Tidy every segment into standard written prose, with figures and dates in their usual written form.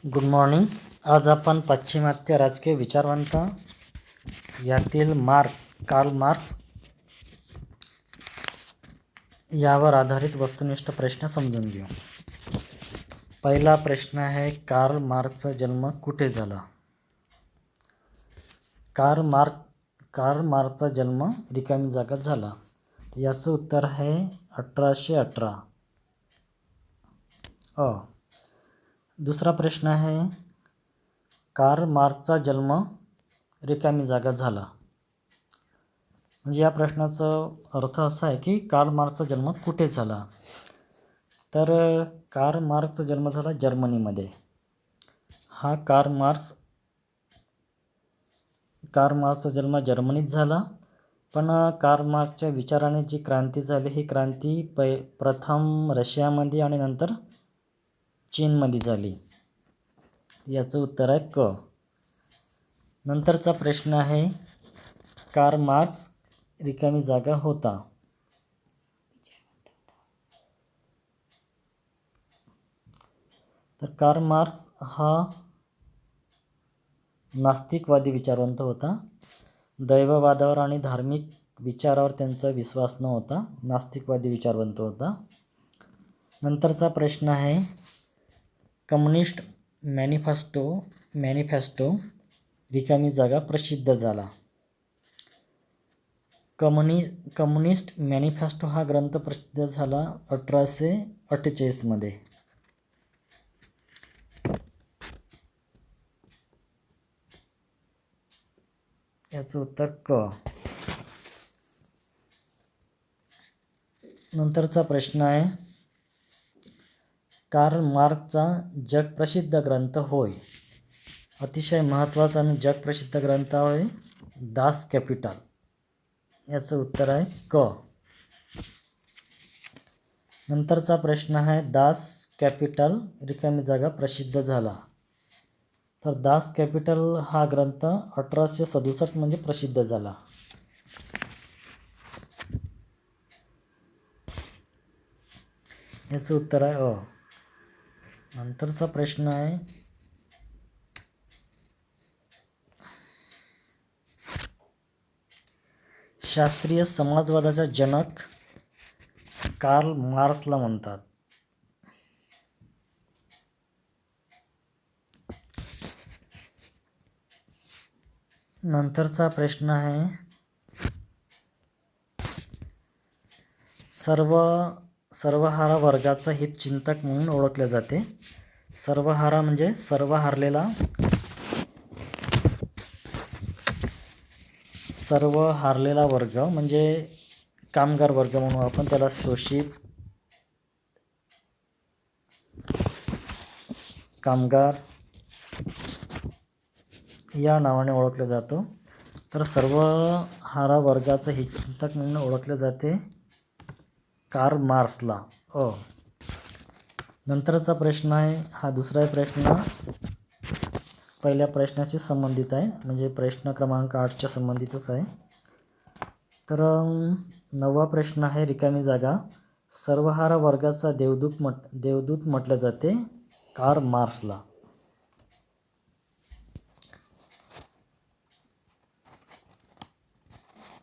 Good morning. आज आपण पाश्चिमात्य राजकीय विचारवंत यातील कार्ल मार्क्स यावर आधारित वस्तुनिष्ठ प्रश्न समजून घेऊ. पहिला प्रश्न आहे, कार्ल मार्क्सचा जन्म कुठे झाला? कार्ल मार्क्सचा जन्म रिकामी जागेत झाला. याचं उत्तर आहे 1818. दुसरा प्रश्न आहे, कार्ल मार्क्सचा जन्म रिकामी जागेत झाला. म्हणजे या प्रश्नाचा अर्थ असा आहे की कार्ल मार्क्सचा जन्म कुठे झाला? तर कार्ल मार्क्सचा जन्म झाला जर्मनीमध्ये. हा कार्ल मार्क्सचा जन्म जर्मनीत झाला. पण कार्ल मार्क्सच्या विचाराने जी क्रांती झाली, ही क्रांती प्रथम रशियामध्ये आणि नंतर चीनमध्ये झाली. याचं उत्तर आहे क. नंतरचा प्रश्न आहे, कार्ल मार्क्स रिकामी जागा होता. तर कार्ल मार्क्स हा नास्तिकवादी विचारवंत होता. दैववादावर आणि धार्मिक विचारावर त्यांचा विश्वास नव्हता. नास्तिकवादी विचारवंत होता. नंतरचा प्रश्न आहे, कम्युनिस्ट मॅनिफेस्टो रिकामी जागा प्रसिद्ध झाला. कम्युनिस्ट मॅनिफेस्टो हा ग्रंथ प्रसिद्ध झाला 1848 मध्ये. याचं उत्तर क. नंतरचा प्रश्न आहे, कार्ल मार्क्सचा जगप्रसिद्ध ग्रंथ होय. अतिशय महत्त्वाचा आणि जगप्रसिद्ध ग्रंथ होय दास कॅपिटल. याचं उत्तर आहे क. नंतरचा प्रश्न आहे, दास कॅपिटल रिकामी जागा प्रसिद्ध झाला. तर दास कॅपिटल हा ग्रंथ 1867 म्हणजे प्रसिद्ध झाला. याचं उत्तर आहे अ. नंतरचा प्रश्न आहे, शास्त्रीय समाजवादाचा जनक कार्ल मार्क्सला म्हणतात. नंतरचा प्रश्न आहे, सर्वहारा वर्गाचा हितचिंतक म्हणून ओळखले जाते. सर्वहारा म्हणजे सर्व हारलेला वर्ग म्हणजे कामगार वर्ग म्हणून आपण त्याला शोषित कामगार या नावाने ओळखले जातो. तर सर्वहारा वर्गाचा हितचिंतक म्हणून ओळखले जाते कार्ल मार्क्सला. नंतरचा प्रश्न आहे, हा दुसरा प्रश्न पहिल्या प्रश्नाशी संबंधित आहे, म्हणजे प्रश्न क्रमांक 8च्या संबंधितच आहे. तर 9वा प्रश्न आहे, रिकामी जागा. सर्वहारा वर्गाचा देवदूत म्हटले जाते कार्ल मार्क्सला.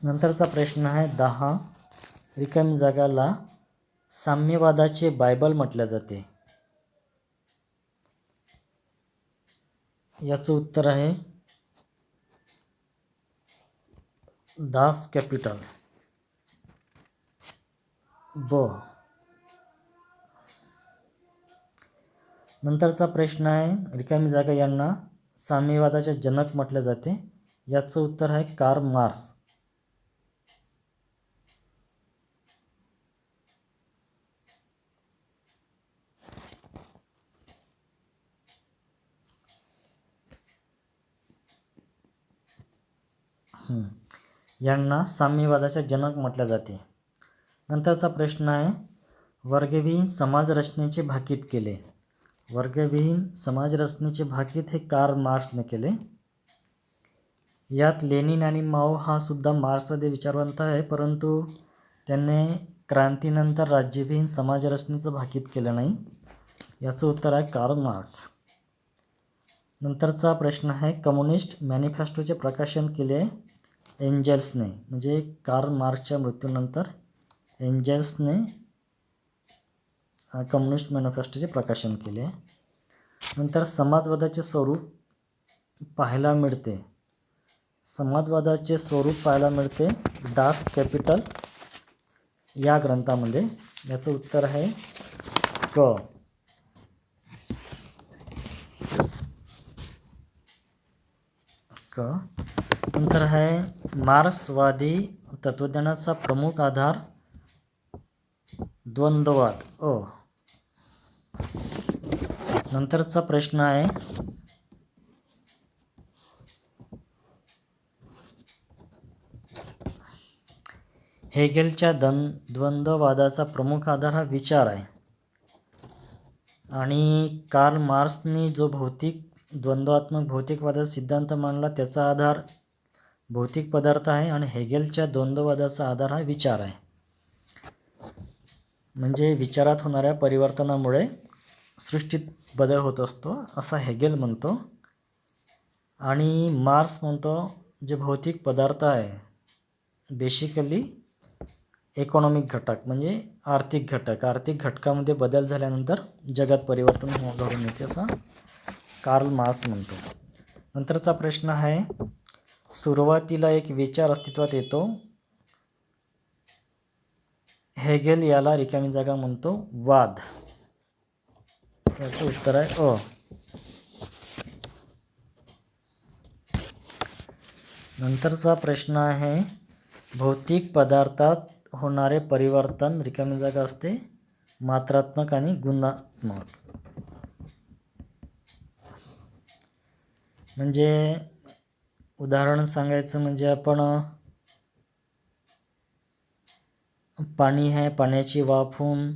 नंतरचा प्रश्न आहे 10, रिकामी जागाला साम्यवादाचे बायबल म्हटले जाते. याचं उत्तर आहे दास कॅपिटल ब. नंतरचा प्रश्न आहे, रिकामी जागा यांना साम्यवादाचे जनक म्हटले जाते. याचं उत्तर आहे कार्ल मार्क्स. यांना साम्यवादाचे जनक म्हटले जाते. नंतरचा प्रश्न आहे, वर्गविहीन समाज रचनेचे भाकीत केले. वर्गविहीन समाज रचनेचे भाकीत हे कार्ल मार्क्सने केले. यात लेनिन आणि माओ हा सुद्धा मार्क्सवादी विचारवंत आहे, परंतु त्यांनी क्रांतीनंतर राज्यविहीन समाज रचनेचं भाकीत केलं नाही. याचं उत्तर आहे कार्ल मार्क्स. नंतरचा प्रश्न आहे, कम्युनिस्ट मॅनिफेस्टोचे प्रकाशन केले एंजल्सने. म्हणजे कार्ल मार्क्सच्या मृत्यूनंतर एंजल्सने कम्युनिस्ट मॅनिफेस्टोचे प्रकाशन केले. नंतर समाजवादाचे स्वरूप पाहायला मिळते. समाजवादाचे स्वरूप पाहायला मिळते दास कॅपिटल या ग्रंथामध्ये. याचं उत्तर आहे क. नंतर आहे मार्क्सवादी तत्त्वज्ञानाचा प्रमुख आधार द्वंद्ववाद अ. नंतरचा प्रश्न आहे, हेगेलच्या द्वंद्ववादाचा प्रमुख आधार हा विचार आहे. आणि कार्ल मार्क्सनी जो द्वंद्वात्मक भौतिकवादाचा सिद्धांत मांडला त्याचा आधार भौतिक पदार्थ आहे. आणि हेगेलच्या द्वंद्ववादाचा आधार हा विचार आहे. म्हणजे विचारात होणाऱ्या परिवर्तनामुळे सृष्टीत बदल होत असतो असा हेगेल म्हणतो. आणि मार्क्स म्हणतो जे भौतिक पदार्थ आहे बेसिकली इकॉनॉमिक घटक म्हणजे आर्थिक घटक. आर्थिक घटकामध्ये बदल झाल्यानंतर जगात परिवर्तन घडून येते असं कार्ल मार्क्स म्हणतो. नंतरचा प्रश्न आहे, सुरुवातीला एक विचार अस्तित्वात येतो. हेगेल याला रिकामी जागा म्हणतो वाद. याचं उत्तर आहे अ. नंतरचा प्रश्न आहे, भौतिक पदार्थात होणारे परिवर्तन रिकामी जागा असते मात्रात्मक आणि गुणात्मक. म्हणजे उदाहरण सांगायचं म्हणजे आपण पाणी आहे, पाण्याची वाफ होऊन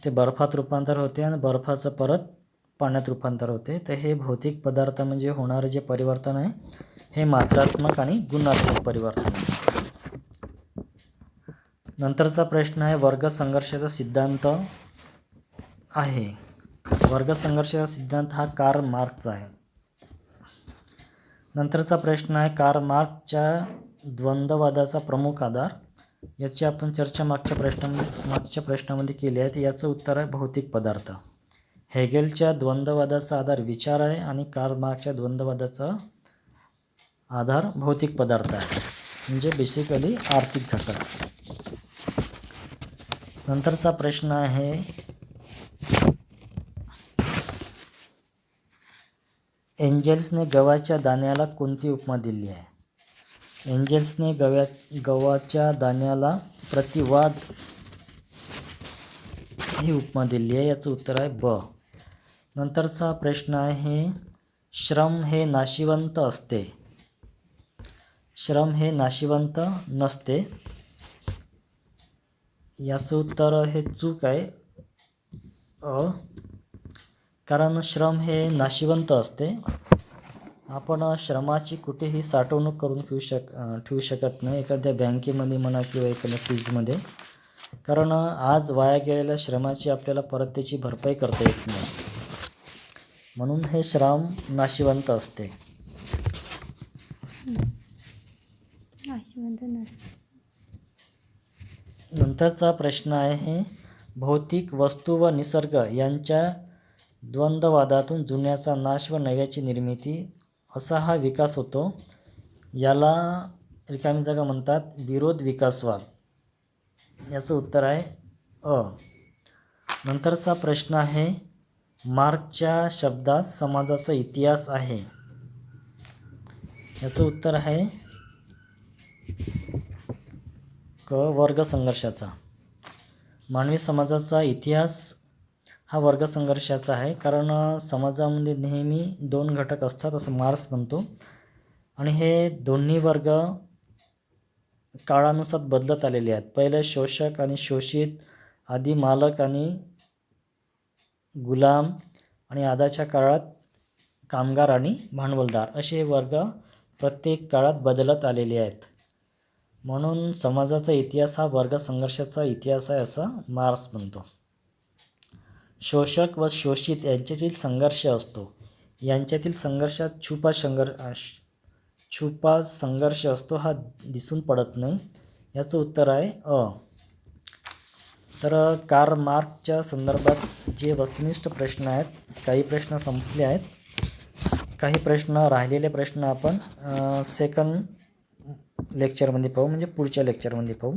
ते बर्फात रूपांतर होते आणि बर्फाचं परत पाण्यात रूपांतर होते. तर हे भौतिक पदार्थ म्हणजे होणारे जे परिवर्तन आहे हे मात्रात्मक आणि गुणात्मक परिवर्तन आहे. नंतरचा प्रश्न आहे, वर्ग संघर्षाचा सिद्धांत आहे. वर्ग संघर्षाचा सिद्धांत हा कार्ल मार्क्सचा आहे. नंतरचा प्रश्न आहे, कार्ल मार्क्सच्या द्वंद्ववादाचा प्रमुख आधार. याची आपण चर्चा मागच्या प्रश्नामध्ये केली आहे. याचं उत्तर आहे भौतिक पदार्थ. हेगेलच्या द्वंद्ववादाचा आधार विचार आहे आणि कार्ल मार्क्सच्या द्वंद्ववादाचा आधार भौतिक पदार्थ आहे म्हणजे बेसिकली आर्थिक घटक. नंतरचा प्रश्न आहे, एंजल्सने गव्हाच्या दाण्याला कोणती उपमा दिली आहे? एंजल्सने गव्हाच्या दाण्याला प्रतिवाद ही उपमा दिली आहे. याचं उत्तर आहे ब. नंतरचा प्रश्न आहे, श्रम हे नाशिवंत असते. श्रम हे नाशिवंत नसते. याचं उत्तर हे चूक आहे अ. कारण श्रम हे नाशिवंत असते. आपण श्रमाची कुठेही साठवणूक करून ठेवू शकत नाही, एखाद्या बँकेमध्ये म्हणा किंवा एखाद्या फ्रीजमध्ये. कारण आज वाया गेलेल्या श्रमाची आपल्याला परत त्याची भरपाई करता येत नाही. म्हणून हे श्रम नाशिवंत असते. नंतरचा प्रश्न आहे, भौतिक वस्तू व निसर्ग यांच्या द्वंद्ववादातून जुन्याचा नाश व नव्याची निर्मिती असा हा विकास होतो. याला रिकामी जागा म्हणतात विरोध विकासवाद. याचं उत्तर आहे अ. नंतरचा प्रश्न आहे, मार्क्सच्या शब्दात समाजाचा इतिहास आहे. याचं उत्तर आहे क. वर्ग संघर्षाचा. मानवी समाजाचा इतिहास हा वर्ग संघर्षाचा आहे. कारण समाजामध्ये नेहमी दोन घटक असतात असं मार्क्स म्हणतो. आणि हे दोन्ही वर्ग काळानुसार बदलत आलेले आहेत. पहिले शोषक आणि शोषित, आधी मालक आणि गुलाम, आणि आजच्या काळात कामगार आणि भांडवलदार असे वर्ग प्रत्येक काळात बदलत आलेले आहेत. म्हणून समाजाचा इतिहास हा वर्ग संघर्षाचा इतिहास आहे असं मार्क्स म्हणतो. शोषक व शोषित यांच्यातील संघर्ष असतो. यांच्यातील संघर्षात छुपा संघर्ष असतो, हा दिसून पडत नाही. याचं उत्तर आहे अ. तर कार्ल मार्क्सच्या संदर्भात जे वस्तुनिष्ठ प्रश्न आहेत, काही प्रश्न संपले आहेत, काही प्रश्न राहिलेले प्रश्न आपण सेकंड लेक्चरमध्ये पाहू, म्हणजे पुढच्या लेक्चरमध्ये पाहू.